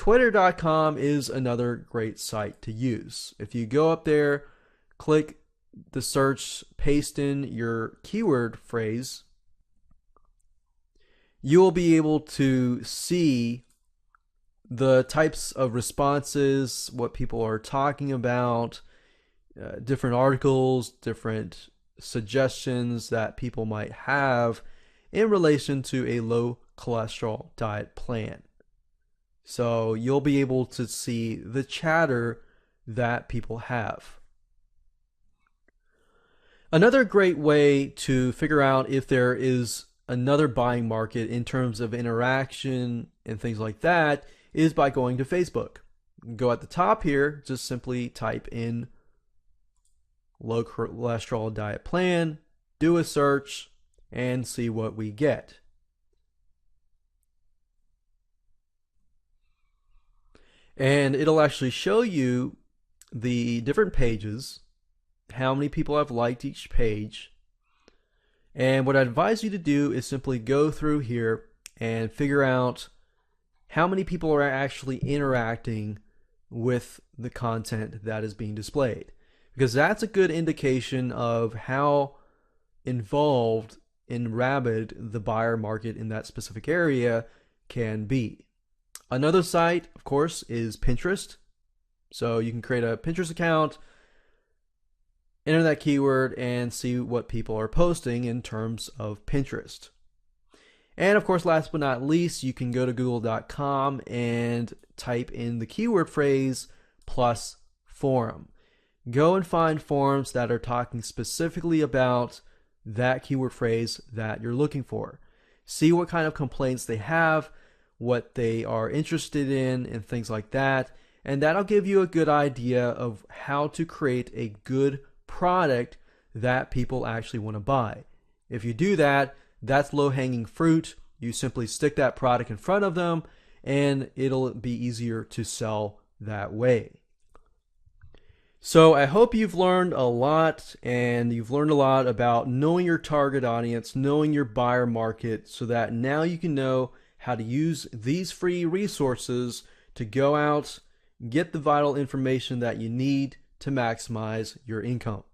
Twitter.com is another great site to use. If you go up there, click the search, paste in your keyword phrase, you will be able to see the types of responses, what people are talking about, different articles, different suggestions that people might have in relation to a low cholesterol diet plan. So you'll be able to see the chatter that people have. Another great way to figure out if there is another buying market in terms of interaction and things like that is by going to Facebook. Go at the top here, just simply type in low cholesterol diet plan, do a search, and see what we get. And it'll actually show you the different pages, how many people have liked each page. And what I advise you to do is simply go through here and figure out how many people are actually interacting with the content that is being displayed, because that's a good indication of how involved and rabid the buyer market in that specific area can be. Another site, of course, is Pinterest. So you can create a Pinterest account, enter that keyword, and see what people are posting in terms of Pinterest. And of course, last but not least, you can go to google.com and type in the keyword phrase plus forum. Go and find forums that are talking specifically about that keyword phrase that you're looking for. See what kind of complaints they have, what they are interested in, and things like that. And that'll give you a good idea of how to create a good product that people actually want to buy. If you do that, that's low-hanging fruit. You simply stick that product in front of them, and it'll be easier to sell that way. So I hope you've learned a lot, and you've learned a lot about knowing your target audience, knowing your buyer market, so that now you can know how to use these free resources to go out, get the vital information that you need to maximize your income.